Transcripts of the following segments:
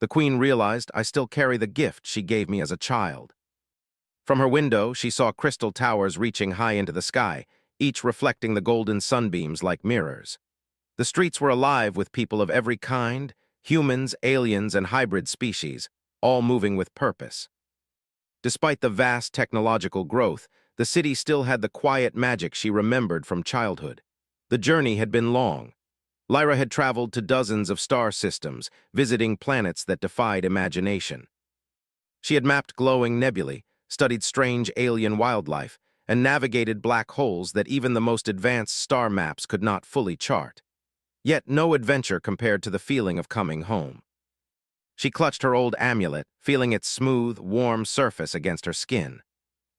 The queen realized I still carry the gift she gave me as a child. From her window, she saw crystal towers reaching high into the sky, each reflecting the golden sunbeams like mirrors. The streets were alive with people of every kind, humans, aliens, and hybrid species, all moving with purpose. Despite the vast technological growth, the city still had the quiet magic she remembered from childhood. The journey had been long. Lyra had traveled to dozens of star systems, visiting planets that defied imagination. She had mapped glowing nebulae, studied strange alien wildlife, and navigated black holes that even the most advanced star maps could not fully chart. Yet no adventure compared to the feeling of coming home. She clutched her old amulet, feeling its smooth, warm surface against her skin.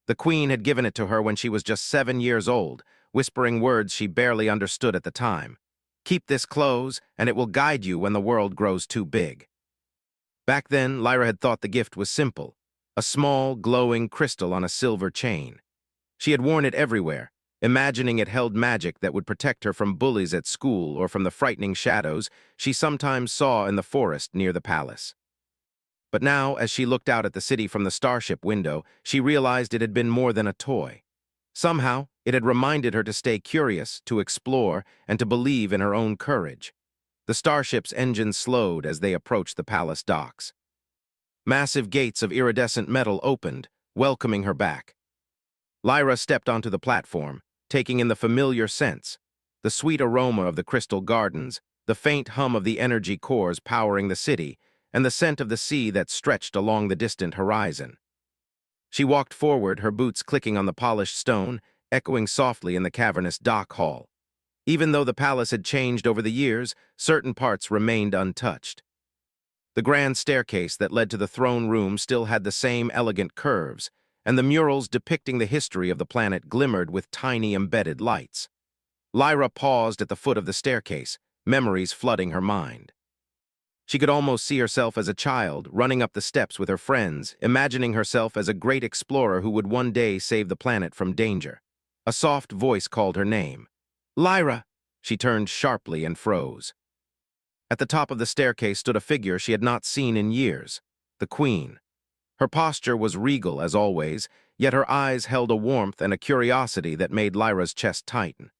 The queen had given it to her when she was just 7 years old, whispering words she barely understood at the time. "Keep this close, and it will guide you when the world grows too big." Back then, Lyra had thought the gift was simple, a small, glowing crystal on a silver chain. She had worn it everywhere, imagining it held magic that would protect her from bullies at school or from the frightening shadows she sometimes saw in the forest near the palace. But now, as she looked out at the city from the starship window, she realized it had been more than a toy. Somehow, it had reminded her to stay curious, to explore, and to believe in her own courage. The starship's engines slowed as they approached the palace docks. Massive gates of iridescent metal opened, welcoming her back. Lyra stepped onto the platform, taking in the familiar scents, the sweet aroma of the crystal gardens, the faint hum of the energy cores powering the city, and the scent of the sea that stretched along the distant horizon. She walked forward, her boots clicking on the polished stone, echoing softly in the cavernous dock hall. Even though the palace had changed over the years, certain parts remained untouched. The grand staircase that led to the throne room still had the same elegant curves, and the murals depicting the history of the planet glimmered with tiny embedded lights. Lyra paused at the foot of the staircase, memories flooding her mind. She could almost see herself as a child, running up the steps with her friends, imagining herself as a great explorer who would one day save the planet from danger. A soft voice called her name. "Lyra!" She turned sharply and froze. At the top of the staircase stood a figure she had not seen in years, the queen. Her posture was regal as always, yet her eyes held a warmth and a curiosity that made Lyra's chest tighten.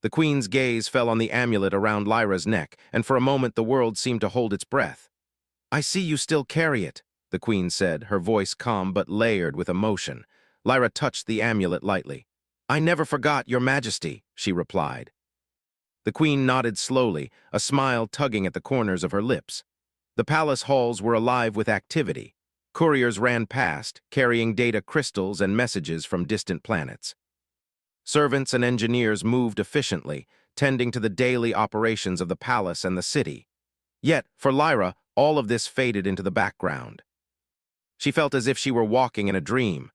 The queen's gaze fell on the amulet around Lyra's neck, and for a moment the world seemed to hold its breath. "I see you still carry it," the queen said, her voice calm but layered with emotion. Lyra touched the amulet lightly. "I never forgot, Your Majesty," she replied. The queen nodded slowly, a smile tugging at the corners of her lips. The palace halls were alive with activity. Couriers ran past, carrying data crystals and messages from distant planets. Servants and engineers moved efficiently, tending to the daily operations of the palace and the city. Yet, for Lyra, all of this faded into the background. She felt as if she were walking in a dream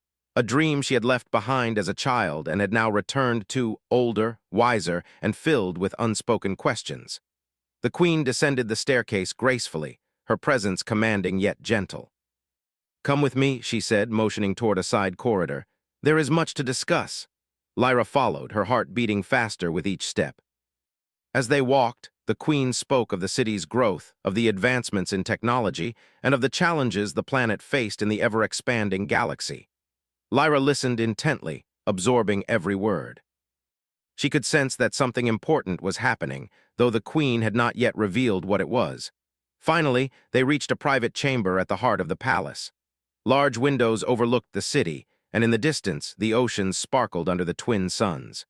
she had left behind as a child and had now returned to, older, wiser, and filled with unspoken questions. The queen descended the staircase gracefully, her presence commanding yet gentle. "Come with me," she said, motioning toward a side corridor. "There is much to discuss." Lyra followed, her heart beating faster with each step. As they walked, the queen spoke of the city's growth, of the advancements in technology, and of the challenges the planet faced in the ever-expanding galaxy. Lyra listened intently, absorbing every word. She could sense that something important was happening, though the queen had not yet revealed what it was. Finally, they reached a private chamber at the heart of the palace. Large windows overlooked the city, and in the distance, the oceans sparkled under the twin suns.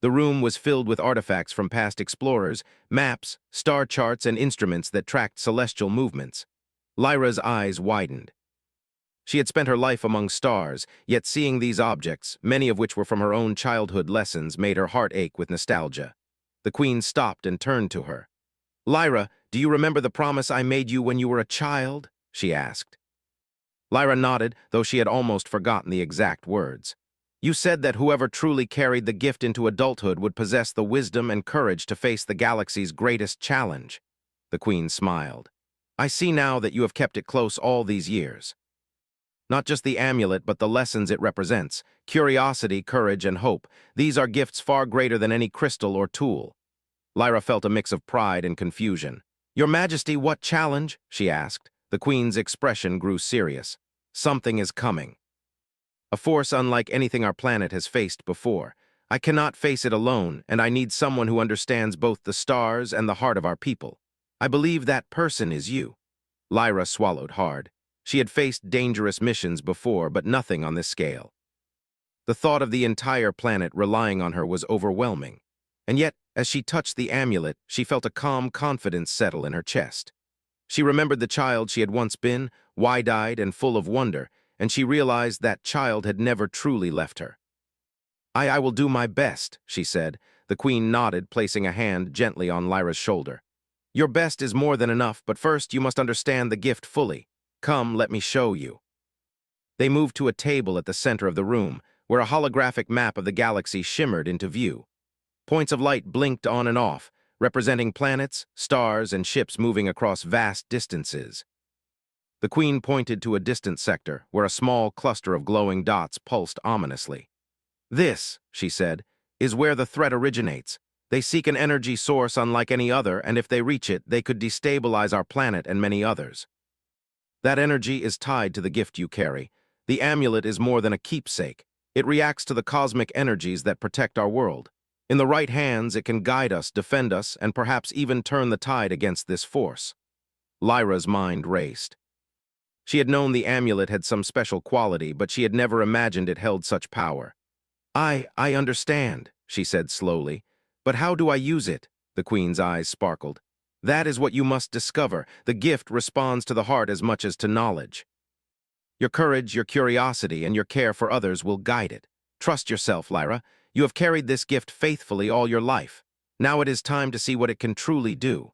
The room was filled with artifacts from past explorers, maps, star charts, and instruments that tracked celestial movements. Lyra's eyes widened. She had spent her life among stars, yet seeing these objects, many of which were from her own childhood lessons, made her heart ache with nostalgia. The queen stopped and turned to her. "Lyra, do you remember the promise I made you when you were a child?" she asked. Lyra nodded, though she had almost forgotten the exact words. "You said that whoever truly carried the gift into adulthood would possess the wisdom and courage to face the galaxy's greatest challenge." The queen smiled. "I see now that you have kept it close all these years. Not just the amulet, but the lessons it represents, curiosity, courage, and hope. These are gifts far greater than any crystal or tool." Lyra felt a mix of pride and confusion. Your Majesty, what challenge? She asked. The queen's expression grew serious. Something is coming. A force unlike anything our planet has faced before. I cannot face it alone, and I need someone who understands both the stars and the heart of our people. I believe that person is you. Lyra swallowed hard. She had faced dangerous missions before, but nothing on this scale. The thought of the entire planet relying on her was overwhelming. And yet, as she touched the amulet, she felt a calm confidence settle in her chest. She remembered the child she had once been, wide-eyed and full of wonder, and she realized that child had never truly left her. I will do my best, she said. The queen nodded, placing a hand gently on Lyra's shoulder. Your best is more than enough, but first you must understand the gift fully. Come, let me show you. They moved to a table at the center of the room, where a holographic map of the galaxy shimmered into view. Points of light blinked on and off, representing planets, stars, and ships moving across vast distances. The queen pointed to a distant sector, where a small cluster of glowing dots pulsed ominously. This, she said, is where the threat originates. They seek an energy source unlike any other, and if they reach it, they could destabilize our planet and many others. That energy is tied to the gift you carry. The amulet is more than a keepsake. It reacts to the cosmic energies that protect our world. In the right hands, it can guide us, defend us, and perhaps even turn the tide against this force. Lyra's mind raced. She had known the amulet had some special quality, but she had never imagined it held such power. I understand, she said slowly. But how do I use it? The queen's eyes sparkled. That is what you must discover. The gift responds to the heart as much as to knowledge. Your courage, your curiosity, and your care for others will guide it. Trust yourself, Lyra. You have carried this gift faithfully all your life. Now it is time to see what it can truly do.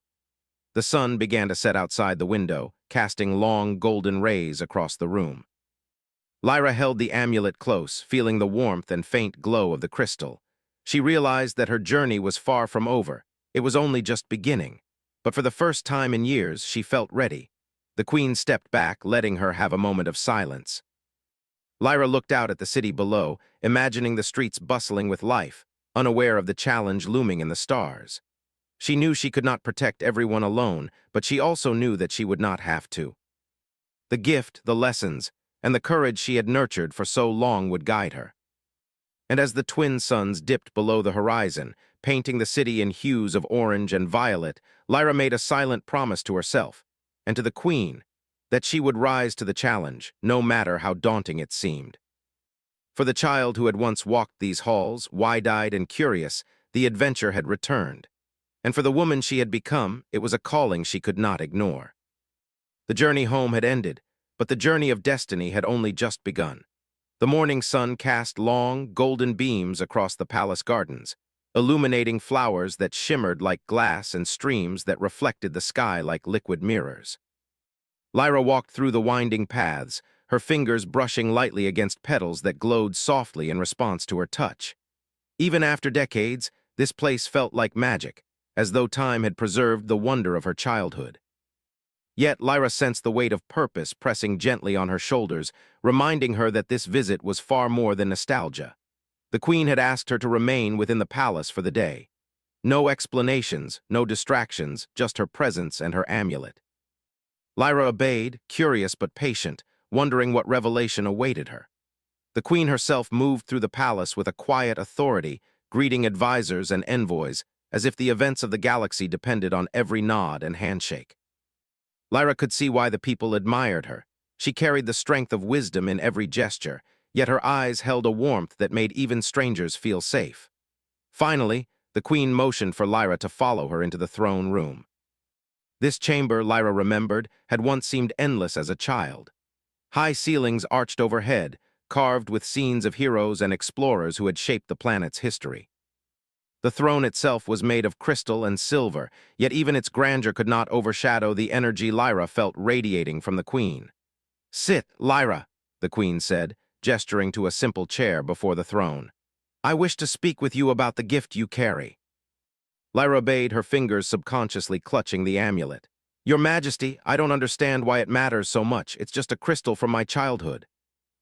The sun began to set outside the window, casting long golden rays across the room. Lyra held the amulet close, feeling the warmth and faint glow of the crystal. She realized that her journey was far from over. It was only just beginning. But for the first time in years, she felt ready. The queen stepped back, letting her have a moment of silence. Lyra looked out at the city below, imagining the streets bustling with life, unaware of the challenge looming in the stars. She knew she could not protect everyone alone, but she also knew that she would not have to. The gift, the lessons, and the courage she had nurtured for so long would guide her. And as the twin suns dipped below the horizon, painting the city in hues of orange and violet, Lyra made a silent promise to herself, and to the queen, that she would rise to the challenge, no matter how daunting it seemed. For the child who had once walked these halls, wide-eyed and curious, the adventure had returned. And for the woman she had become, it was a calling she could not ignore. The journey home had ended, but the journey of destiny had only just begun. The morning sun cast long, golden beams across the palace gardens, illuminating flowers that shimmered like glass and streams that reflected the sky like liquid mirrors. Lyra walked through the winding paths, her fingers brushing lightly against petals that glowed softly in response to her touch. Even after decades, this place felt like magic, as though time had preserved the wonder of her childhood. Yet Lyra sensed the weight of purpose pressing gently on her shoulders, reminding her that this visit was far more than nostalgia. The queen had asked her to remain within the palace for the day. No explanations, no distractions, just her presence and her amulet. Lyra obeyed, curious but patient, wondering what revelation awaited her. The queen herself moved through the palace with a quiet authority, greeting advisors and envoys, as if the events of the galaxy depended on every nod and handshake. Lyra could see why the people admired her. She carried the strength of wisdom in every gesture, yet her eyes held a warmth that made even strangers feel safe. Finally, the queen motioned for Lyra to follow her into the throne room. This chamber, Lyra remembered, had once seemed endless as a child. High ceilings arched overhead, carved with scenes of heroes and explorers who had shaped the planet's history. The throne itself was made of crystal and silver, yet even its grandeur could not overshadow the energy Lyra felt radiating from the queen. "Sit, Lyra," the queen said, gesturing to a simple chair before the throne. "I wish to speak with you about the gift you carry." Lyra obeyed, her fingers subconsciously clutching the amulet. "Your Majesty, I don't understand why it matters so much. It's just a crystal from my childhood."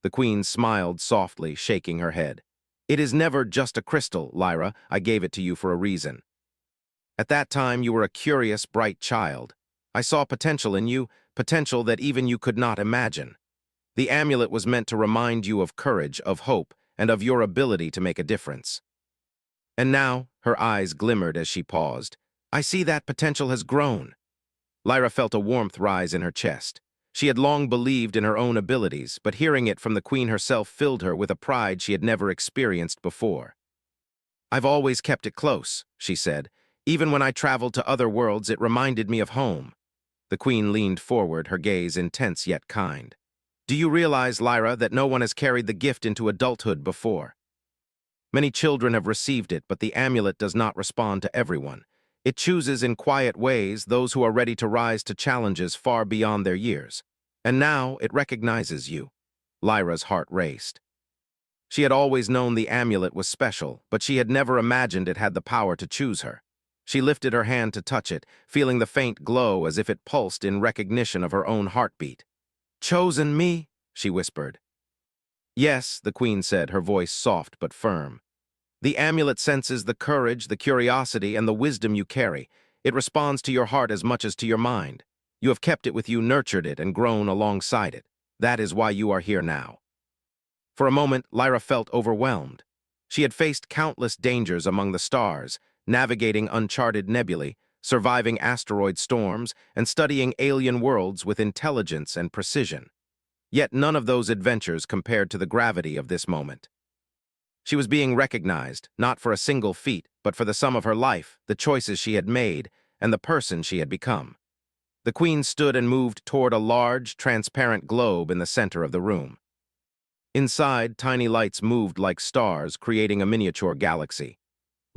The queen smiled softly, shaking her head. "It is never just a crystal, Lyra. I gave it to you for a reason. At that time, you were a curious, bright child. I saw potential in you, potential that even you could not imagine. The amulet was meant to remind you of courage, of hope, and of your ability to make a difference. And now, her eyes glimmered as she paused. I see that potential has grown. Lyra felt a warmth rise in her chest. She had long believed in her own abilities, but hearing it from the queen herself filled her with a pride she had never experienced before. I've always kept it close, she said. Even when I traveled to other worlds, it reminded me of home. The queen leaned forward, her gaze intense yet kind. Do you realize, Lyra, that no one has carried the gift into adulthood before? Many children have received it, but the amulet does not respond to everyone. It chooses in quiet ways those who are ready to rise to challenges far beyond their years. And now it recognizes you. Lyra's heart raced. She had always known the amulet was special, but she had never imagined it had the power to choose her. She lifted her hand to touch it, feeling the faint glow as if it pulsed in recognition of her own heartbeat. Chosen me? She whispered. Yes, the queen said, her voice soft but firm. The amulet senses the courage, the curiosity, and the wisdom you carry. It responds to your heart as much as to your mind. You have kept it with you, nurtured it, and grown alongside it. That is why you are here now. For a moment, Lyra felt overwhelmed. She had faced countless dangers among the stars, navigating uncharted nebulae, surviving asteroid storms, and studying alien worlds with intelligence and precision. Yet none of those adventures compared to the gravity of this moment. She was being recognized, not for a single feat, but for the sum of her life, the choices she had made, and the person she had become. The queen stood and moved toward a large, transparent globe in the center of the room. Inside, tiny lights moved like stars, creating a miniature galaxy.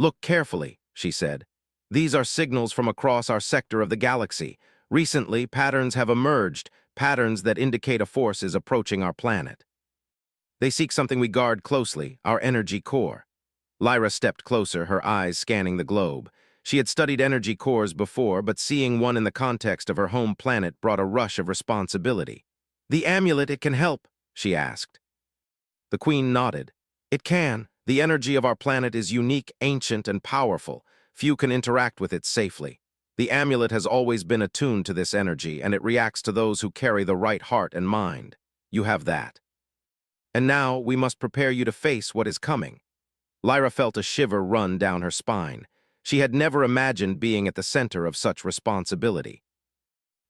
Look carefully, she said. These are signals from across our sector of the galaxy. Recently, patterns have emerged, patterns that indicate a force is approaching our planet. They seek something we guard closely, our energy core. Lyra stepped closer, her eyes scanning the globe. She had studied energy cores before, but seeing one in the context of her home planet brought a rush of responsibility. The amulet, it can help, she asked. The queen nodded. It can. The energy of our planet is unique, ancient, and powerful. Few can interact with it safely. The amulet has always been attuned to this energy, and it reacts to those who carry the right heart and mind. You have that. And now we must prepare you to face what is coming. Lyra felt a shiver run down her spine. She had never imagined being at the center of such responsibility.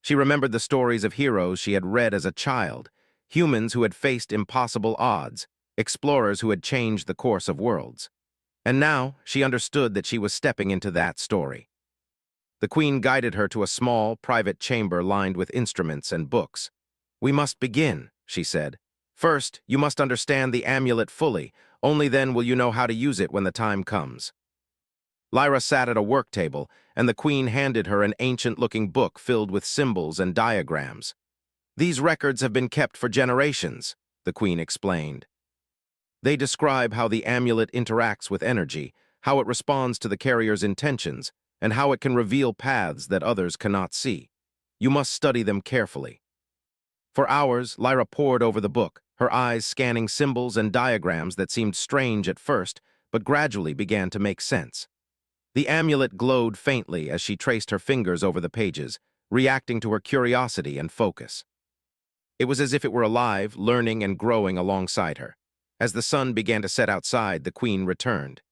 She remembered the stories of heroes she had read as a child, humans who had faced impossible odds, explorers who had changed the course of worlds. And now she understood that she was stepping into that story. The queen guided her to a small, private chamber lined with instruments and books. We must begin, she said. First, you must understand the amulet fully. Only then will you know how to use it when the time comes. Lyra sat at a work table, and the queen handed her an ancient-looking book filled with symbols and diagrams. These records have been kept for generations, the queen explained. They describe how the amulet interacts with energy, how it responds to the carrier's intentions, and how it can reveal paths that others cannot see. You must study them carefully. For hours, Lyra pored over the book, her eyes scanning symbols and diagrams that seemed strange at first, but gradually began to make sense. The amulet glowed faintly as she traced her fingers over the pages, reacting to her curiosity and focus. It was as if it were alive, learning and growing alongside her. As the sun began to set outside, the queen returned.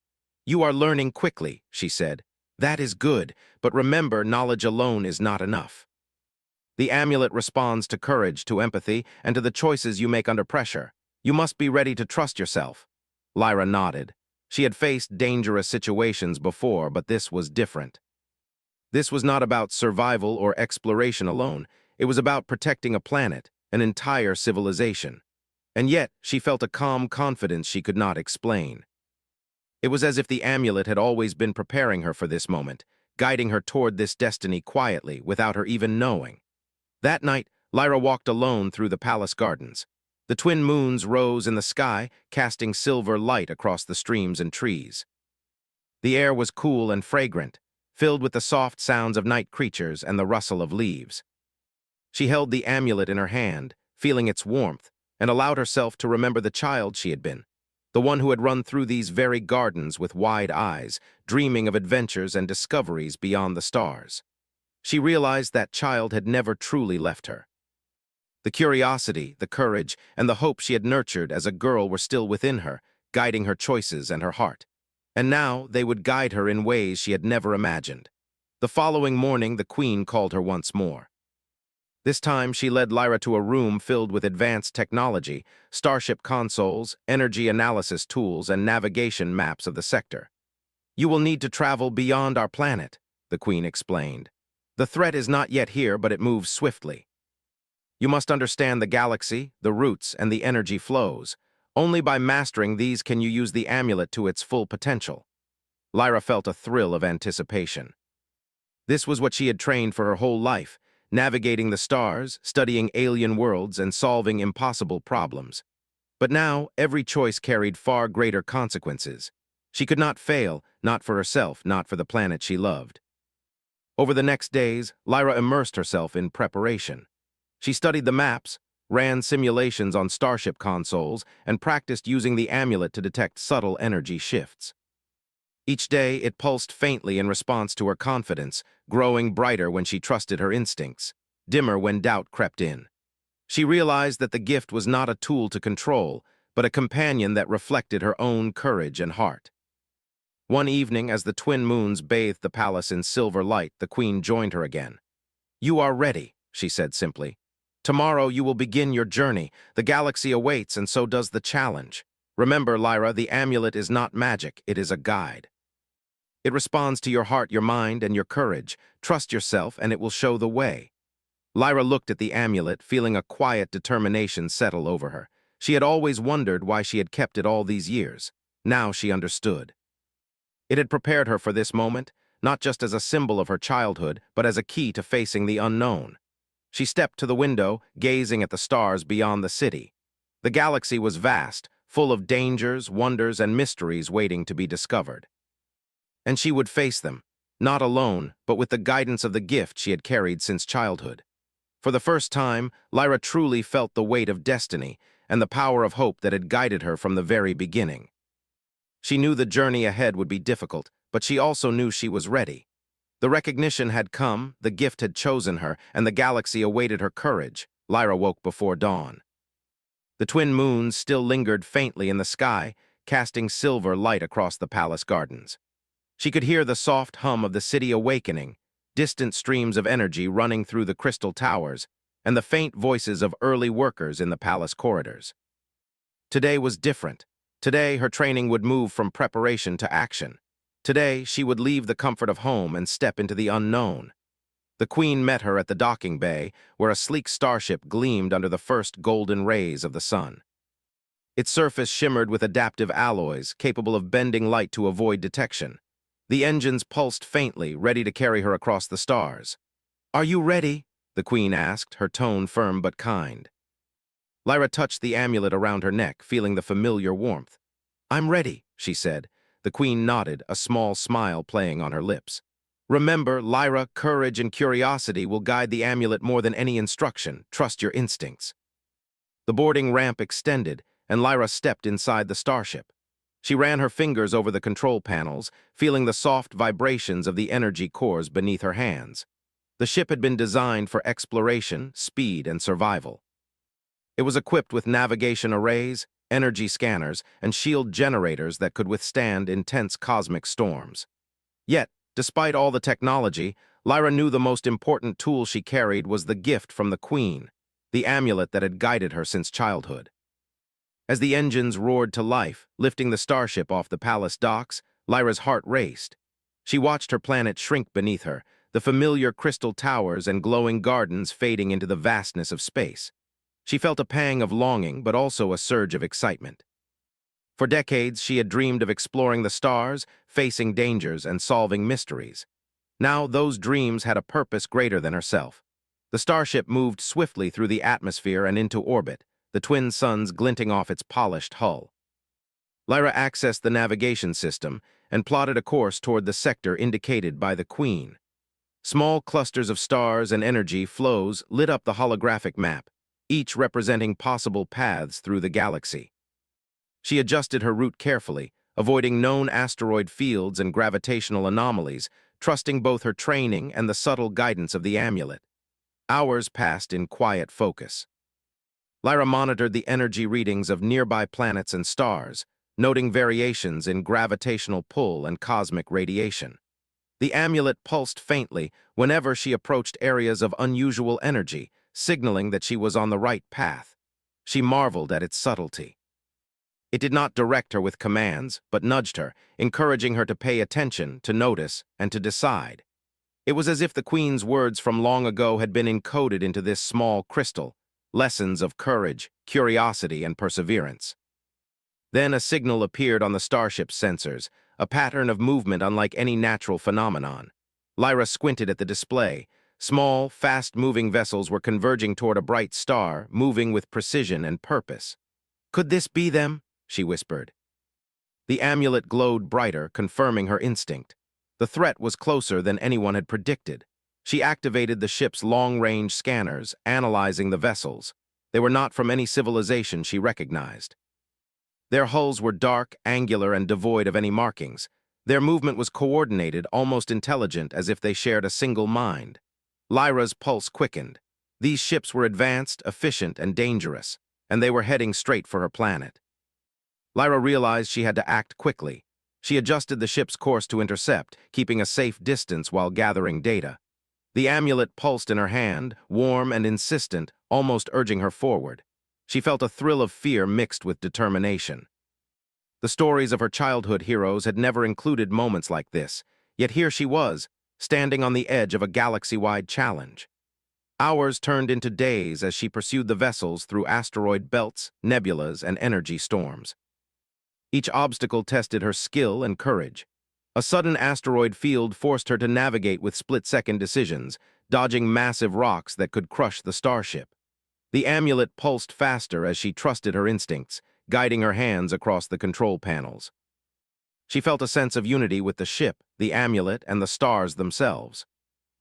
You are learning quickly, she said. That is good, but remember, knowledge alone is not enough. The amulet responds to courage, to empathy, and to the choices you make under pressure. You must be ready to trust yourself. Lyra nodded. She had faced dangerous situations before, but this was different. This was not about survival or exploration alone. It was about protecting a planet, an entire civilization. And yet, she felt a calm confidence she could not explain. It was as if the amulet had always been preparing her for this moment, guiding her toward this destiny quietly, without her even knowing. That night, Lyra walked alone through the palace gardens. The twin moons rose in the sky, casting silver light across the streams and trees. The air was cool and fragrant, filled with the soft sounds of night creatures and the rustle of leaves. She held the amulet in her hand, feeling its warmth, and allowed herself to remember the child she had been, the one who had run through these very gardens with wide eyes, dreaming of adventures and discoveries beyond the stars. She realized that child had never truly left her. The curiosity, the courage, and the hope she had nurtured as a girl were still within her, guiding her choices and her heart. And now they would guide her in ways she had never imagined. The following morning, the Queen called her once more. This time, she led Lyra to a room filled with advanced technology, starship consoles, energy analysis tools, and navigation maps of the sector. "You will need to travel beyond our planet," the Queen explained. "The threat is not yet here, but it moves swiftly. You must understand the galaxy, the routes, and the energy flows. Only by mastering these can you use the amulet to its full potential." Lyra felt a thrill of anticipation. This was what she had trained for her whole life, navigating the stars, studying alien worlds, and solving impossible problems. But now, every choice carried far greater consequences. She could not fail, not for herself, not for the planet she loved. Over the next days, Lyra immersed herself in preparation. She studied the maps, ran simulations on starship consoles, and practiced using the amulet to detect subtle energy shifts. Each day, it pulsed faintly in response to her confidence, growing brighter when she trusted her instincts, dimmer when doubt crept in. She realized that the gift was not a tool to control, but a companion that reflected her own courage and heart. One evening, as the twin moons bathed the palace in silver light, the Queen joined her again. "You are ready," she said simply. "Tomorrow you will begin your journey. The galaxy awaits, and so does the challenge. Remember, Lyra, the amulet is not magic, it is a guide. It responds to your heart, your mind, and your courage. Trust yourself, and it will show the way." Lyra looked at the amulet, feeling a quiet determination settle over her. She had always wondered why she had kept it all these years. Now she understood. It had prepared her for this moment, not just as a symbol of her childhood, but as a key to facing the unknown. She stepped to the window, gazing at the stars beyond the city. The galaxy was vast, full of dangers, wonders, and mysteries waiting to be discovered. And she would face them, not alone, but with the guidance of the gift she had carried since childhood. For the first time, Lyra truly felt the weight of destiny and the power of hope that had guided her from the very beginning. She knew the journey ahead would be difficult, but she also knew she was ready. The recognition had come, the gift had chosen her, and the galaxy awaited her courage. Lyra woke before dawn. The twin moons still lingered faintly in the sky, casting silver light across the palace gardens. She could hear the soft hum of the city awakening, distant streams of energy running through the crystal towers, and the faint voices of early workers in the palace corridors. Today was different. Today, her training would move from preparation to action. Today, she would leave the comfort of home and step into the unknown. The Queen met her at the docking bay, where a sleek starship gleamed under the first golden rays of the sun. Its surface shimmered with adaptive alloys, capable of bending light to avoid detection. The engines pulsed faintly, ready to carry her across the stars. "Are you ready?" the Queen asked, her tone firm but kind. Lyra touched the amulet around her neck, feeling the familiar warmth. "I'm ready," she said. The Queen nodded, a small smile playing on her lips. "Remember, Lyra, courage and curiosity will guide the amulet more than any instruction. Trust your instincts." The boarding ramp extended, and Lyra stepped inside the starship. She ran her fingers over the control panels, feeling the soft vibrations of the energy cores beneath her hands. The ship had been designed for exploration, speed, and survival. It was equipped with navigation arrays, energy scanners, and shield generators that could withstand intense cosmic storms. Yet, despite all the technology, Lyra knew the most important tool she carried was the gift from the Queen, the amulet that had guided her since childhood. As the engines roared to life, lifting the starship off the palace docks, Lyra's heart raced. She watched her planet shrink beneath her, the familiar crystal towers and glowing gardens fading into the vastness of space. She felt a pang of longing, but also a surge of excitement. For decades, she had dreamed of exploring the stars, facing dangers, and solving mysteries. Now, those dreams had a purpose greater than herself. The starship moved swiftly through the atmosphere and into orbit, the twin suns glinting off its polished hull. Lyra accessed the navigation system and plotted a course toward the sector indicated by the Queen. Small clusters of stars and energy flows lit up the holographic map, each representing possible paths through the galaxy. She adjusted her route carefully, avoiding known asteroid fields and gravitational anomalies, trusting both her training and the subtle guidance of the amulet. Hours passed in quiet focus. Lyra monitored the energy readings of nearby planets and stars, noting variations in gravitational pull and cosmic radiation. The amulet pulsed faintly whenever she approached areas of unusual energy, signaling that she was on the right path. She marveled at its subtlety. It did not direct her with commands, but nudged her, encouraging her to pay attention, to notice, and to decide. It was as if the Queen's words from long ago had been encoded into this small crystal, lessons of courage, curiosity, and perseverance. Then a signal appeared on the starship's sensors, a pattern of movement unlike any natural phenomenon. Lyra squinted at the display. Small, fast-moving vessels were converging toward a bright star, moving with precision and purpose. "Could this be them?" she whispered. The amulet glowed brighter, confirming her instinct. The threat was closer than anyone had predicted. She activated the ship's long-range scanners, analyzing the vessels. They were not from any civilization she recognized. Their hulls were dark, angular, and devoid of any markings. Their movement was coordinated, almost intelligent, as if they shared a single mind. Lyra's pulse quickened. These ships were advanced, efficient, and dangerous, and they were heading straight for her planet. Lyra realized she had to act quickly. She adjusted the ship's course to intercept, keeping a safe distance while gathering data. The amulet pulsed in her hand, warm and insistent, almost urging her forward. She felt a thrill of fear mixed with determination. The stories of her childhood heroes had never included moments like this, yet here she was, standing on the edge of a galaxy-wide challenge. Hours turned into days as she pursued the vessels through asteroid belts, nebulas, and energy storms. Each obstacle tested her skill and courage. A sudden asteroid field forced her to navigate with split-second decisions, dodging massive rocks that could crush the starship. The amulet pulsed faster as she trusted her instincts, guiding her hands across the control panels. She felt a sense of unity with the ship, the amulet, and the stars themselves.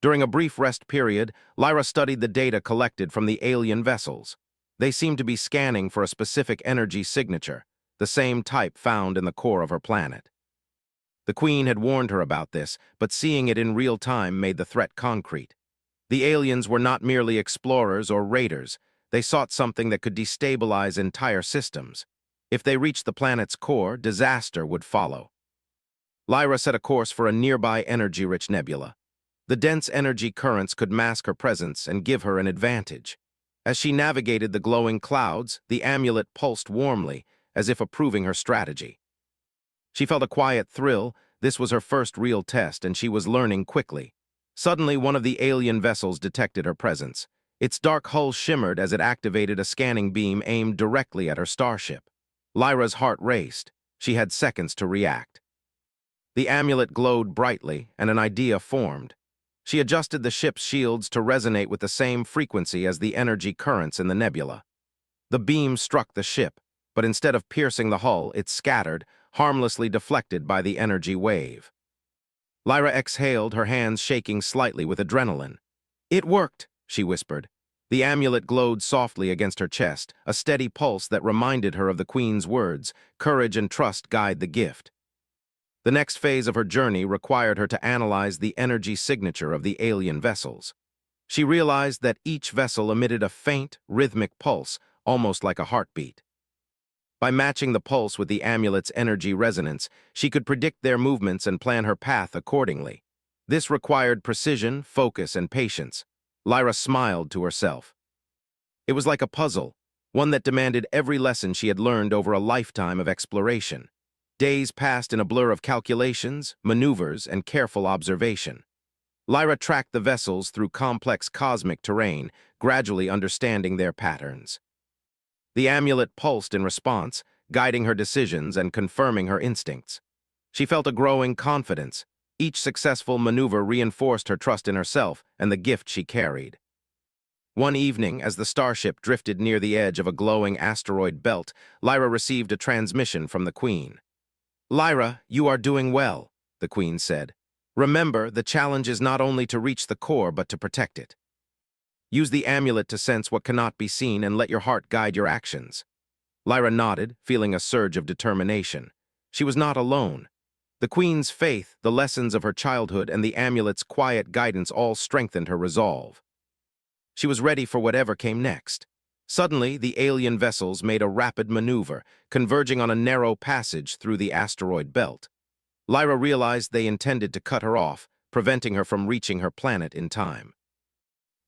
During a brief rest period, Lyra studied the data collected from the alien vessels. They seemed to be scanning for a specific energy signature, the same type found in the core of her planet. The Queen had warned her about this, but seeing it in real time made the threat concrete. The aliens were not merely explorers or raiders. They sought something that could destabilize entire systems. If they reached the planet's core, disaster would follow. Lyra set a course for a nearby energy-rich nebula. The dense energy currents could mask her presence and give her an advantage. As she navigated the glowing clouds, the amulet pulsed warmly, as if approving her strategy. She felt a quiet thrill. This was her first real test, and she was learning quickly. Suddenly, one of the alien vessels detected her presence. Its dark hull shimmered as it activated a scanning beam aimed directly at her starship. Lyra's heart raced. She had seconds to react. The amulet glowed brightly, and an idea formed. She adjusted the ship's shields to resonate with the same frequency as the energy currents in the nebula. The beam struck the ship, but instead of piercing the hull, it scattered, harmlessly deflected by the energy wave. Lyra exhaled, her hands shaking slightly with adrenaline. "It worked," she whispered. The amulet glowed softly against her chest, a steady pulse that reminded her of the Queen's words, "Courage and trust guide the gift." The next phase of her journey required her to analyze the energy signature of the alien vessels. She realized that each vessel emitted a faint, rhythmic pulse, almost like a heartbeat. By matching the pulse with the amulet's energy resonance, she could predict their movements and plan her path accordingly. This required precision, focus, and patience. Lyra smiled to herself. It was like a puzzle, one that demanded every lesson she had learned over a lifetime of exploration. Days passed in a blur of calculations, maneuvers, and careful observation. Lyra tracked the vessels through complex cosmic terrain, gradually understanding their patterns. The amulet pulsed in response, guiding her decisions and confirming her instincts. She felt a growing confidence. Each successful maneuver reinforced her trust in herself and the gift she carried. One evening, as the starship drifted near the edge of a glowing asteroid belt, Lyra received a transmission from the Queen. "Lyra, you are doing well," the Queen said. "Remember, the challenge is not only to reach the core, but to protect it. Use the amulet to sense what cannot be seen and let your heart guide your actions." Lyra nodded, feeling a surge of determination. She was not alone. The Queen's faith, the lessons of her childhood, and the amulet's quiet guidance all strengthened her resolve. She was ready for whatever came next. Suddenly, the alien vessels made a rapid maneuver, converging on a narrow passage through the asteroid belt. Lyra realized they intended to cut her off, preventing her from reaching her planet in time.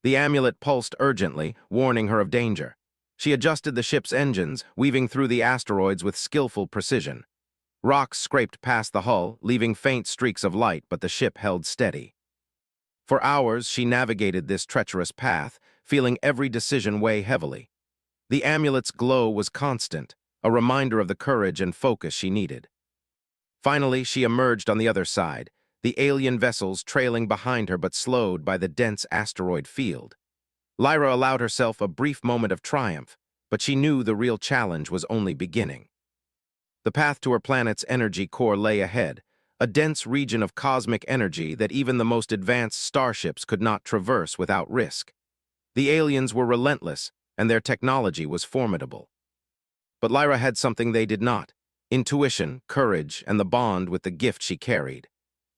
The amulet pulsed urgently, warning her of danger. She adjusted the ship's engines, weaving through the asteroids with skillful precision. Rocks scraped past the hull, leaving faint streaks of light, but the ship held steady. For hours, she navigated this treacherous path, feeling every decision weigh heavily. The amulet's glow was constant, a reminder of the courage and focus she needed. Finally, she emerged on the other side, the alien vessels trailing behind her but slowed by the dense asteroid field. Lyra allowed herself a brief moment of triumph, but she knew the real challenge was only beginning. The path to her planet's energy core lay ahead, a dense region of cosmic energy that even the most advanced starships could not traverse without risk. The aliens were relentless, and their technology was formidable. But Lyra had something they did not: intuition, courage, and the bond with the gift she carried.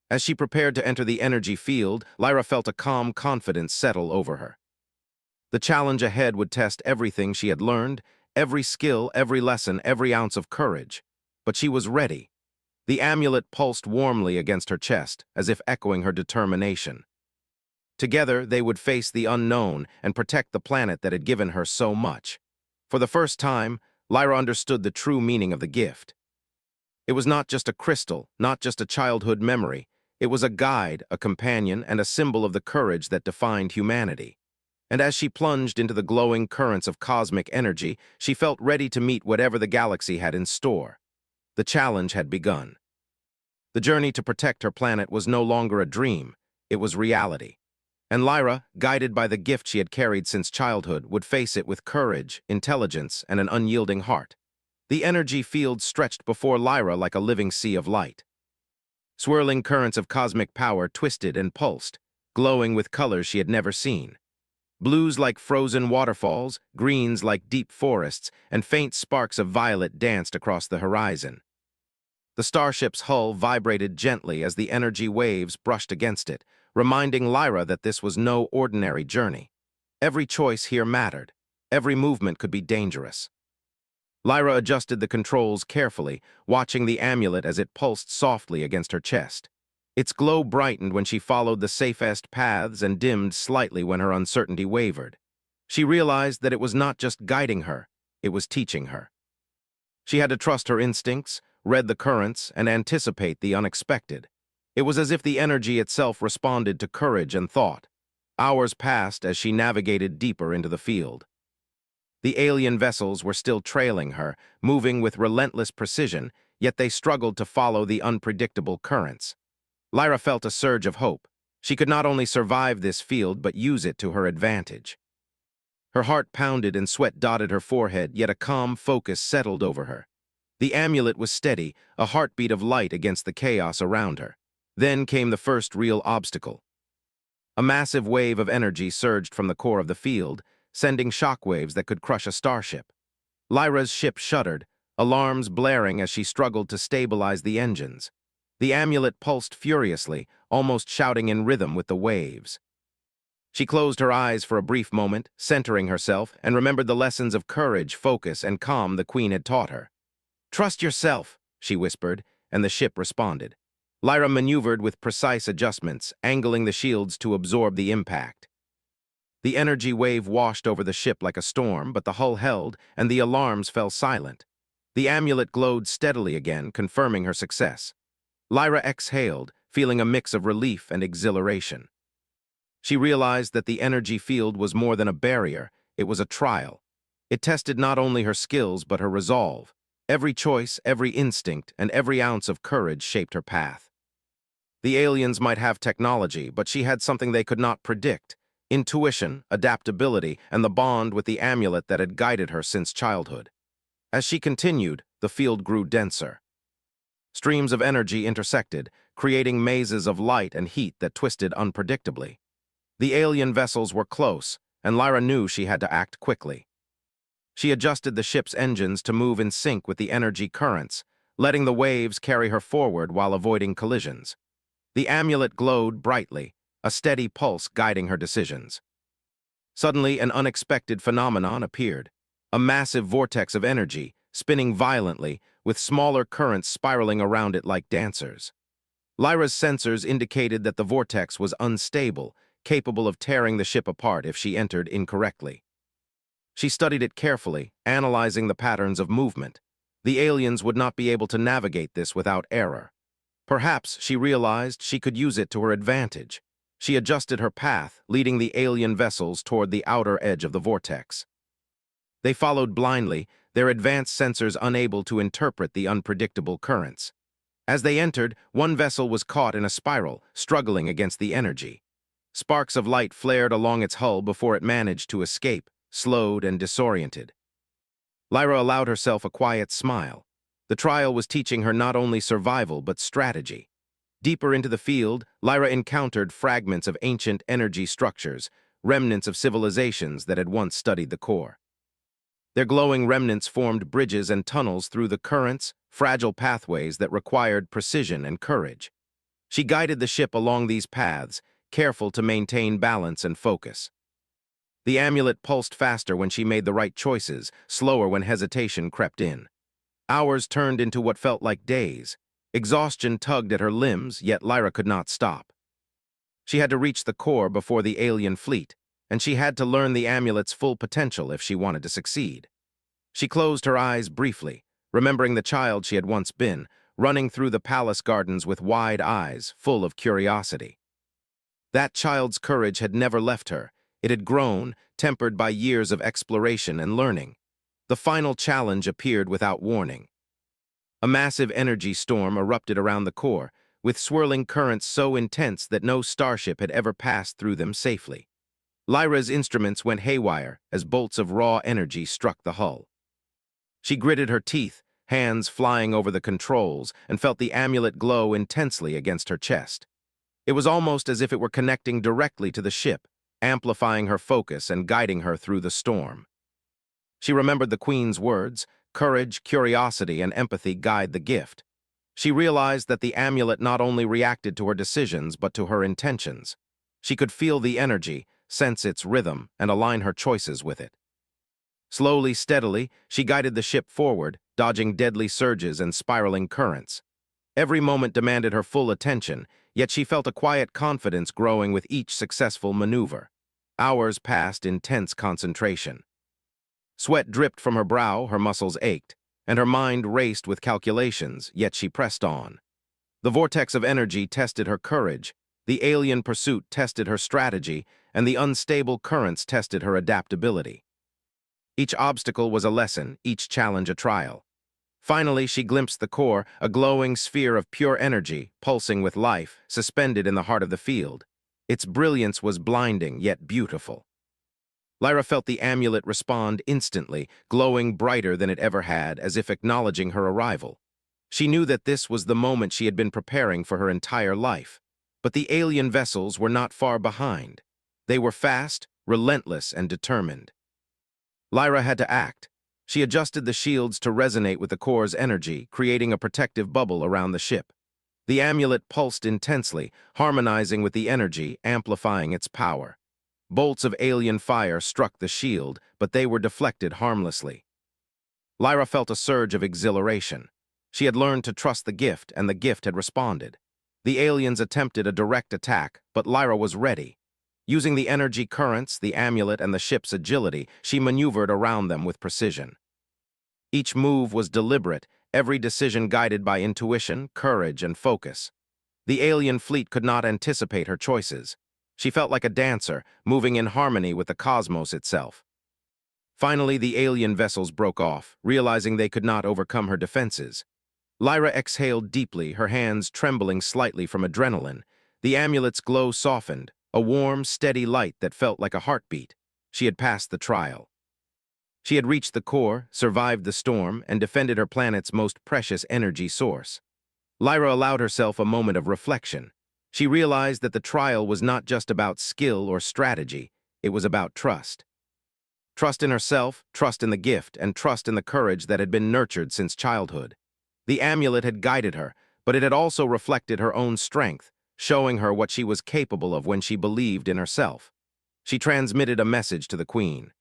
As she prepared to enter the energy field, Lyra felt a calm confidence settle over her. The challenge ahead would test everything she had learned, every skill, every lesson, every ounce of courage. But she was ready. The amulet pulsed warmly against her chest, as if echoing her determination. Together, they would face the unknown and protect the planet that had given her so much. For the first time, Lyra understood the true meaning of the gift. It was not just a crystal, not just a childhood memory. It was a guide, a companion, and a symbol of the courage that defined humanity. And as she plunged into the glowing currents of cosmic energy, she felt ready to meet whatever the galaxy had in store. The challenge had begun. The journey to protect her planet was no longer a dream, it was reality. And Lyra, guided by the gift she had carried since childhood, would face it with courage, intelligence, and an unyielding heart. The energy field stretched before Lyra like a living sea of light. Swirling currents of cosmic power twisted and pulsed, glowing with colors she had never seen. Blues like frozen waterfalls, greens like deep forests, and faint sparks of violet danced across the horizon. The starship's hull vibrated gently as the energy waves brushed against it, reminding Lyra that this was no ordinary journey. Every choice here mattered. Every movement could be dangerous. Lyra adjusted the controls carefully, watching the amulet as it pulsed softly against her chest. Its glow brightened when she followed the safest paths and dimmed slightly when her uncertainty wavered. She realized that it was not just guiding her, it was teaching her. She had to trust her instincts, read the currents, and anticipate the unexpected. It was as if the energy itself responded to courage and thought. Hours passed as she navigated deeper into the field. The alien vessels were still trailing her, moving with relentless precision, yet they struggled to follow the unpredictable currents. Lyra felt a surge of hope. She could not only survive this field, but use it to her advantage. Her heart pounded and sweat dotted her forehead, yet a calm focus settled over her. The amulet was steady, a heartbeat of light against the chaos around her. Then came the first real obstacle. A massive wave of energy surged from the core of the field, sending shockwaves that could crush a starship. Lyra's ship shuddered, alarms blaring as she struggled to stabilize the engines. The amulet pulsed furiously, almost shouting in rhythm with the waves. She closed her eyes for a brief moment, centering herself, and remembered the lessons of courage, focus, and calm the Queen had taught her. "Trust yourself," she whispered, and the ship responded. Lyra maneuvered with precise adjustments, angling the shields to absorb the impact. The energy wave washed over the ship like a storm, but the hull held, and the alarms fell silent. The amulet glowed steadily again, confirming her success. Lyra exhaled, feeling a mix of relief and exhilaration. She realized that the energy field was more than a barrier, it was a trial. It tested not only her skills, but her resolve. Every choice, every instinct, and every ounce of courage shaped her path. The aliens might have technology, but she had something they could not predict: intuition, adaptability, and the bond with the amulet that had guided her since childhood. As she continued, the field grew denser. Streams of energy intersected, creating mazes of light and heat that twisted unpredictably. The alien vessels were close, and Lyra knew she had to act quickly. She adjusted the ship's engines to move in sync with the energy currents, letting the waves carry her forward while avoiding collisions. The amulet glowed brightly, a steady pulse guiding her decisions. Suddenly, an unexpected phenomenon appeared. A massive vortex of energy, spinning violently, with smaller currents spiraling around it like dancers. Lyra's sensors indicated that the vortex was unstable, capable of tearing the ship apart if she entered incorrectly. She studied it carefully, analyzing the patterns of movement. The aliens would not be able to navigate this without error. Perhaps she realized she could use it to her advantage. She adjusted her path, leading the alien vessels toward the outer edge of the vortex. They followed blindly, their advanced sensors unable to interpret the unpredictable currents. As they entered, one vessel was caught in a spiral, struggling against the energy. Sparks of light flared along its hull before it managed to escape, slowed and disoriented. Lyra allowed herself a quiet smile. The trial was teaching her not only survival but strategy. Deeper into the field, Lyra encountered fragments of ancient energy structures, remnants of civilizations that had once studied the core. Their glowing remnants formed bridges and tunnels through the currents, fragile pathways that required precision and courage. She guided the ship along these paths, careful to maintain balance and focus. The amulet pulsed faster when she made the right choices, slower when hesitation crept in. Hours turned into what felt like days. Exhaustion tugged at her limbs, yet Lyra could not stop. She had to reach the core before the alien fleet, and she had to learn the amulet's full potential if she wanted to succeed. She closed her eyes briefly, remembering the child she had once been, running through the palace gardens with wide eyes, full of curiosity. That child's courage had never left her. It had grown, tempered by years of exploration and learning. The final challenge appeared without warning. A massive energy storm erupted around the core, with swirling currents so intense that no starship had ever passed through them safely. Lyra's instruments went haywire as bolts of raw energy struck the hull. She gritted her teeth, hands flying over the controls, and felt the amulet glow intensely against her chest. It was almost as if it were connecting directly to the ship, amplifying her focus and guiding her through the storm. She remembered the Queen's words, "Courage, curiosity, and empathy guide the gift." She realized that the amulet not only reacted to her decisions but to her intentions. She could feel the energy, sense its rhythm, and align her choices with it. Slowly, steadily, she guided the ship forward, dodging deadly surges and spiraling currents. Every moment demanded her full attention, yet she felt a quiet confidence growing with each successful maneuver. Hours passed in tense concentration. Sweat dripped from her brow, her muscles ached, and her mind raced with calculations, yet she pressed on. The vortex of energy tested her courage, the alien pursuit tested her strategy, and the unstable currents tested her adaptability. Each obstacle was a lesson, each challenge a trial. Finally, she glimpsed the core, a glowing sphere of pure energy, pulsing with life, suspended in the heart of the field. Its brilliance was blinding, yet beautiful. Lyra felt the amulet respond instantly, glowing brighter than it ever had, as if acknowledging her arrival. She knew that this was the moment she had been preparing for her entire life. But the alien vessels were not far behind. They were fast, relentless, and determined. Lyra had to act. She adjusted the shields to resonate with the core's energy, creating a protective bubble around the ship. The amulet pulsed intensely, harmonizing with the energy, amplifying its power. Bolts of alien fire struck the shield, but they were deflected harmlessly. Lyra felt a surge of exhilaration. She had learned to trust the gift, and the gift had responded. The aliens attempted a direct attack, but Lyra was ready. Using the energy currents, the amulet, and the ship's agility, she maneuvered around them with precision. Each move was deliberate, every decision guided by intuition, courage, and focus. The alien fleet could not anticipate her choices. She felt like a dancer, moving in harmony with the cosmos itself. Finally, the alien vessels broke off, realizing they could not overcome her defenses. Lyra exhaled deeply, her hands trembling slightly from adrenaline. The amulet's glow softened, a warm, steady light that felt like a heartbeat. She had passed the trial. She had reached the core, survived the storm, and defended her planet's most precious energy source. Lyra allowed herself a moment of reflection. She realized that the trial was not just about skill or strategy, it was about trust. Trust in herself, trust in the gift, and trust in the courage that had been nurtured since childhood. The amulet had guided her, but it had also reflected her own strength, showing her what she was capable of when she believed in herself. She transmitted a message to the queen.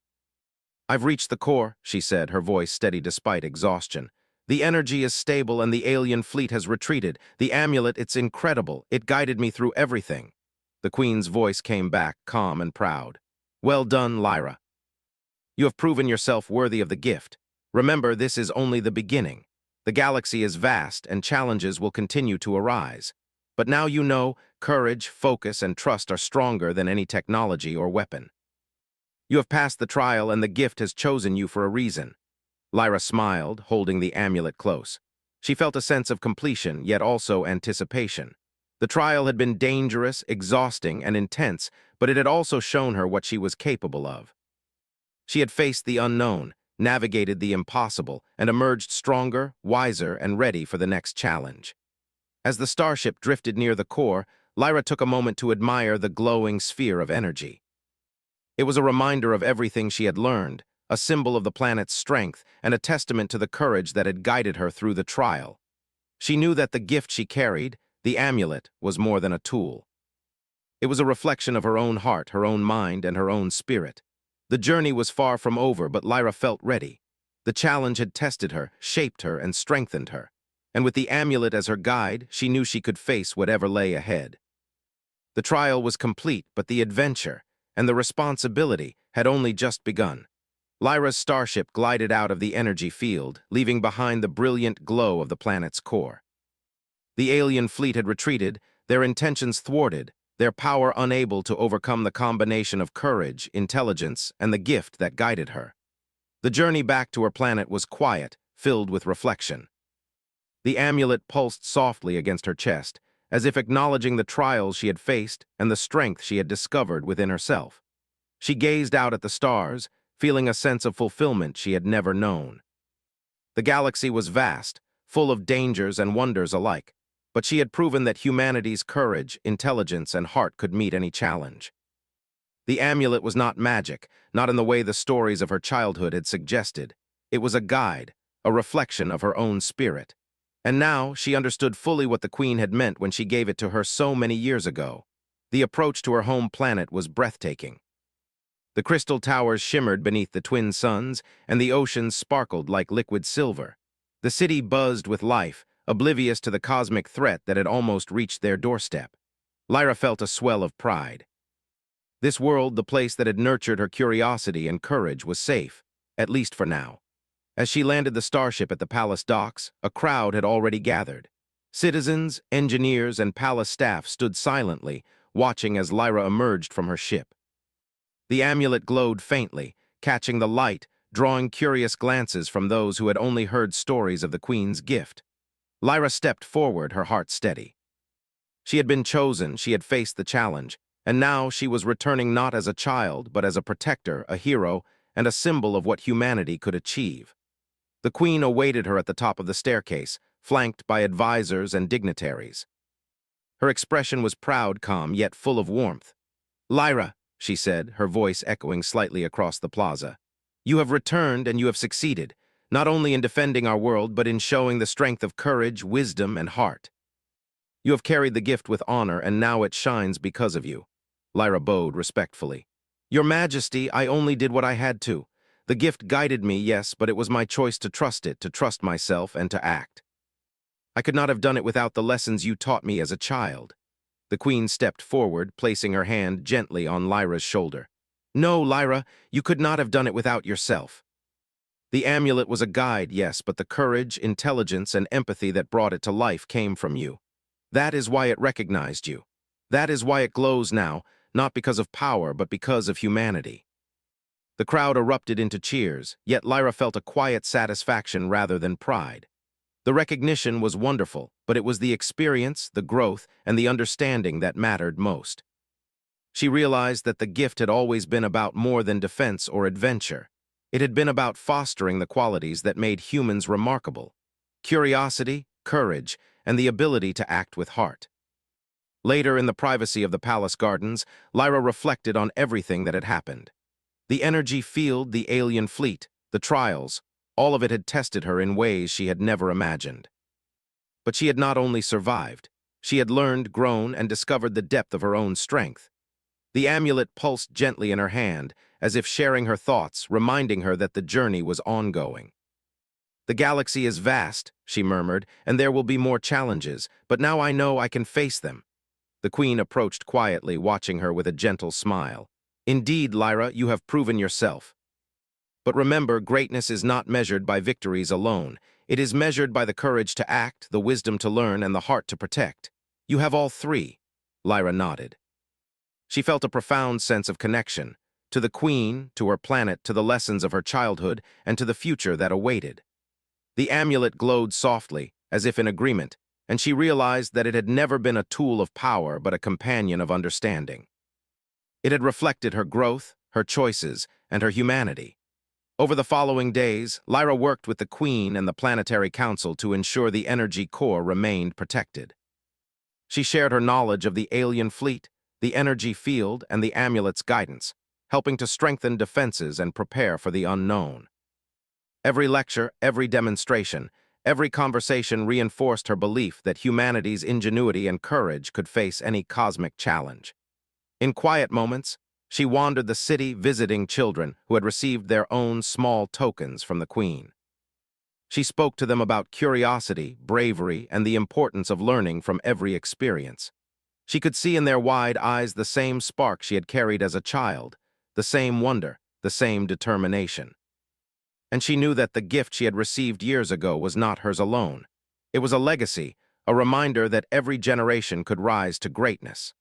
"I've reached the core," she said, her voice steady despite exhaustion. "The energy is stable and the alien fleet has retreated. The amulet, it's incredible. It guided me through everything." The queen's voice came back, calm and proud. "Well done, Lyra. You have proven yourself worthy of the gift. Remember, this is only the beginning. The galaxy is vast and challenges will continue to arise. But now you know, courage, focus, and trust are stronger than any technology or weapon. You have passed the trial and the gift has chosen you for a reason." Lyra smiled, holding the amulet close. She felt a sense of completion, yet also anticipation. The trial had been dangerous, exhausting, and intense, but it had also shown her what she was capable of. She had faced the unknown, navigated the impossible, and emerged stronger, wiser, and ready for the next challenge. As the starship drifted near the core, Lyra took a moment to admire the glowing sphere of energy. It was a reminder of everything she had learned, a symbol of the planet's strength, and a testament to the courage that had guided her through the trial. She knew that the gift she carried, the amulet, was more than a tool. It was a reflection of her own heart, her own mind, and her own spirit. The journey was far from over, but Lyra felt ready. The challenge had tested her, shaped her, and strengthened her. And with the amulet as her guide, she knew she could face whatever lay ahead. The trial was complete, but the adventure and the responsibility had only just begun. Lyra's starship glided out of the energy field, leaving behind the brilliant glow of the planet's core. The alien fleet had retreated, their intentions thwarted, their power unable to overcome the combination of courage, intelligence, and the gift that guided her. The journey back to her planet was quiet, filled with reflection. The amulet pulsed softly against her chest, as if acknowledging the trials she had faced and the strength she had discovered within herself. She gazed out at the stars, feeling a sense of fulfillment she had never known. The galaxy was vast, full of dangers and wonders alike, but she had proven that humanity's courage, intelligence, and heart could meet any challenge. The amulet was not magic, not in the way the stories of her childhood had suggested. It was a guide, a reflection of her own spirit. And now she understood fully what the Queen had meant when she gave it to her so many years ago. The approach to her home planet was breathtaking. The crystal towers shimmered beneath the twin suns, and the oceans sparkled like liquid silver. The city buzzed with life, oblivious to the cosmic threat that had almost reached their doorstep. Lyra felt a swell of pride. This world, the place that had nurtured her curiosity and courage, was safe, at least for now. As she landed the starship at the palace docks, a crowd had already gathered. Citizens, engineers, and palace staff stood silently, watching as Lyra emerged from her ship. The amulet glowed faintly, catching the light, drawing curious glances from those who had only heard stories of the Queen's gift. Lyra stepped forward, her heart steady. She had been chosen, she had faced the challenge, and now she was returning not as a child, but as a protector, a hero, and a symbol of what humanity could achieve. The Queen awaited her at the top of the staircase, flanked by advisors and dignitaries. Her expression was proud, calm, yet full of warmth. "Lyra," she said, her voice echoing slightly across the plaza, "you have returned and you have succeeded, not only in defending our world, but in showing the strength of courage, wisdom, and heart. You have carried the gift with honor, and now it shines because of you." Lyra bowed respectfully. "Your Majesty, I only did what I had to. The gift guided me, yes, but it was my choice to trust it, to trust myself, and to act. I could not have done it without the lessons you taught me as a child." The Queen stepped forward, placing her hand gently on Lyra's shoulder. "No, Lyra, you could not have done it without yourself. The amulet was a guide, yes, but the courage, intelligence, and empathy that brought it to life came from you. That is why it recognized you. That is why it glows now, not because of power, but because of humanity." The crowd erupted into cheers, yet Lyra felt a quiet satisfaction rather than pride. The recognition was wonderful, but it was the experience, the growth, and the understanding that mattered most. She realized that the gift had always been about more than defense or adventure. It had been about fostering the qualities that made humans remarkable: curiosity, courage, and the ability to act with heart. Later, in the privacy of the palace gardens, Lyra reflected on everything that had happened. The energy field, the alien fleet, the trials, all of it had tested her in ways she had never imagined. But she had not only survived, she had learned, grown, and discovered the depth of her own strength. The amulet pulsed gently in her hand, as if sharing her thoughts, reminding her that the journey was ongoing. "The galaxy is vast," she murmured, "and there will be more challenges, but now I know I can face them." The queen approached quietly, watching her with a gentle smile. "Indeed, Lyra, you have proven yourself. But remember, greatness is not measured by victories alone. It is measured by the courage to act, the wisdom to learn, and the heart to protect. You have all three." Lyra nodded. She felt a profound sense of connection, to the queen, to her planet, to the lessons of her childhood, and to the future that awaited. The amulet glowed softly, as if in agreement, and she realized that it had never been a tool of power but a companion of understanding. It had reflected her growth, her choices, and her humanity. Over the following days, Lyra worked with the Queen and the Planetary Council to ensure the energy core remained protected. She shared her knowledge of the alien fleet, the energy field, and the amulet's guidance, helping to strengthen defenses and prepare for the unknown. Every lecture, every demonstration, every conversation reinforced her belief that humanity's ingenuity and courage could face any cosmic challenge. In quiet moments, she wandered the city visiting children who had received their own small tokens from the Queen. She spoke to them about curiosity, bravery, and the importance of learning from every experience. She could see in their wide eyes the same spark she had carried as a child, the same wonder, the same determination. And she knew that the gift she had received years ago was not hers alone. It was a legacy, a reminder that every generation could rise to greatness.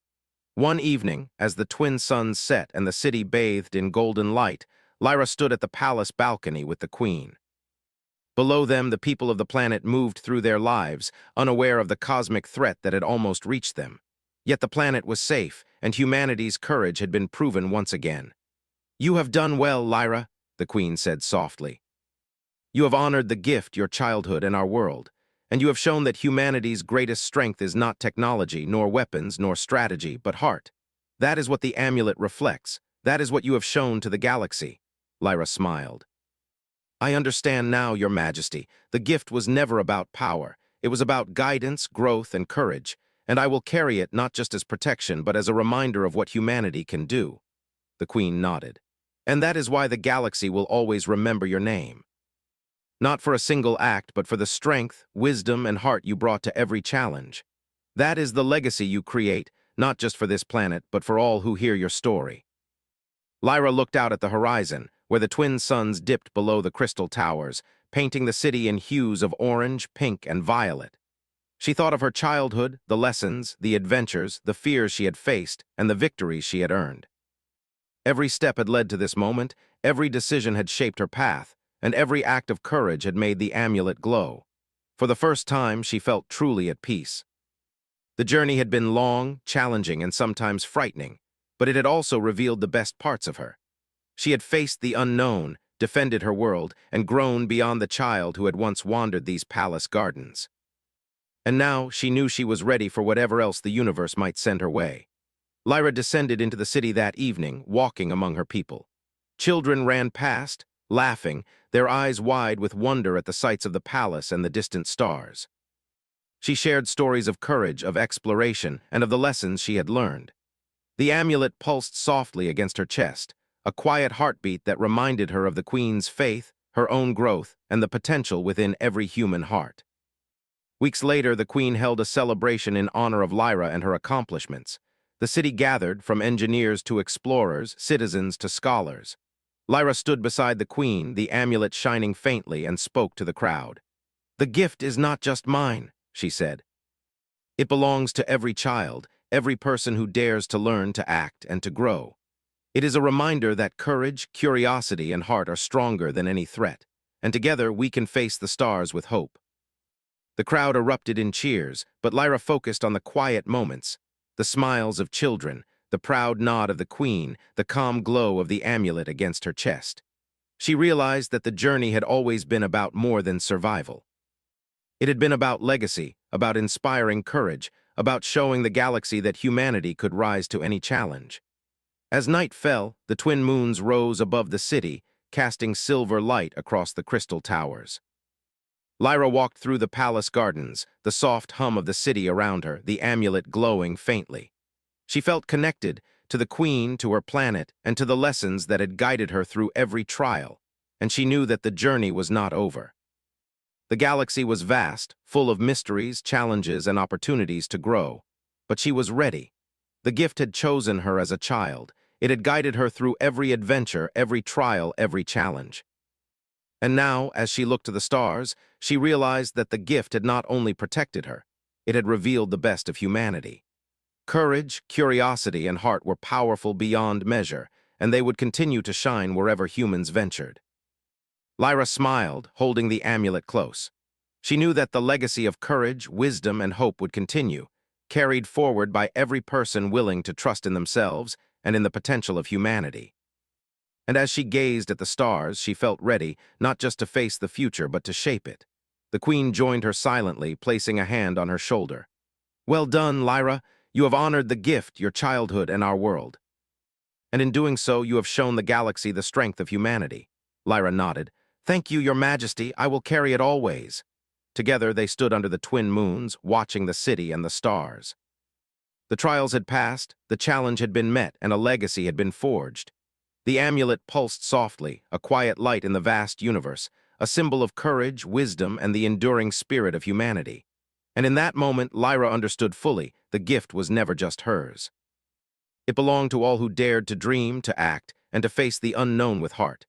One evening, as the twin suns set and the city bathed in golden light, Lyra stood at the palace balcony with the Queen. Below them, the people of the planet moved through their lives, unaware of the cosmic threat that had almost reached them. Yet the planet was safe, and humanity's courage had been proven once again. "You have done well, Lyra," the Queen said softly. "You have honored the gift, your childhood, and our world, and you have shown that humanity's greatest strength is not technology, nor weapons, nor strategy, but heart. That is what the amulet reflects. That is what you have shown to the galaxy." Lyra smiled. "I understand now, Your Majesty. The gift was never about power. It was about guidance, growth, and courage, and I will carry it not just as protection, but as a reminder of what humanity can do." The Queen nodded. "And that is why the galaxy will always remember your name. Not for a single act, but for the strength, wisdom, and heart you brought to every challenge. That is the legacy you create, not just for this planet, but for all who hear your story." Lyra looked out at the horizon, where the twin suns dipped below the crystal towers, painting the city in hues of orange, pink, and violet. She thought of her childhood, the lessons, the adventures, the fears she had faced, and the victories she had earned. Every step had led to this moment, every decision had shaped her path, and every act of courage had made the amulet glow. For the first time, she felt truly at peace. The journey had been long, challenging, and sometimes frightening, but it had also revealed the best parts of her. She had faced the unknown, defended her world, and grown beyond the child who had once wandered these palace gardens. And now she knew she was ready for whatever else the universe might send her way. Lyra descended into the city that evening, walking among her people. Children ran past, laughing, their eyes wide with wonder at the sights of the palace and the distant stars. She shared stories of courage, of exploration, and of the lessons she had learned. The amulet pulsed softly against her chest, a quiet heartbeat that reminded her of the Queen's faith, her own growth, and the potential within every human heart. Weeks later, the Queen held a celebration in honor of Lyra and her accomplishments. The city gathered, from engineers to explorers, citizens to scholars. Lyra stood beside the Queen, the amulet shining faintly, and spoke to the crowd. "The gift is not just mine," she said. "It belongs to every child, every person who dares to learn, to act, and to grow. It is a reminder that courage, curiosity, and heart are stronger than any threat, and together we can face the stars with hope." The crowd erupted in cheers, but Lyra focused on the quiet moments, the smiles of children, the proud nod of the Queen, the calm glow of the amulet against her chest. She realized that the journey had always been about more than survival. It had been about legacy, about inspiring courage, about showing the galaxy that humanity could rise to any challenge. As night fell, the twin moons rose above the city, casting silver light across the crystal towers. Lyra walked through the palace gardens, the soft hum of the city around her, the amulet glowing faintly. She felt connected to the queen, to her planet, and to the lessons that had guided her through every trial, and she knew that the journey was not over. The galaxy was vast, full of mysteries, challenges, and opportunities to grow, but she was ready. The gift had chosen her as a child. It had guided her through every adventure, every trial, every challenge. And now, as she looked to the stars, she realized that the gift had not only protected her, it had revealed the best of humanity. Courage, curiosity, and heart were powerful beyond measure, and they would continue to shine wherever humans ventured. Lyra smiled, holding the amulet close. She knew that the legacy of courage, wisdom, and hope would continue, carried forward by every person willing to trust in themselves and in the potential of humanity. And as she gazed at the stars, she felt ready, not just to face the future, but to shape it. The queen joined her silently, placing a hand on her shoulder. "Well done, Lyra. You have honored the gift, your childhood, and our world. And in doing so, you have shown the galaxy the strength of humanity." Lyra nodded. "Thank you, your majesty. I will carry it always." Together, they stood under the twin moons, watching the city and the stars. The trials had passed, the challenge had been met, and a legacy had been forged. The amulet pulsed softly, a quiet light in the vast universe, a symbol of courage, wisdom, and the enduring spirit of humanity. And in that moment, Lyra understood fully, the gift was never just hers. It belonged to all who dared to dream, to act, and to face the unknown with heart.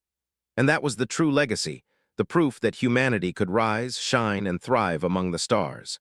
And that was the true legacy, the proof that humanity could rise, shine, and thrive among the stars.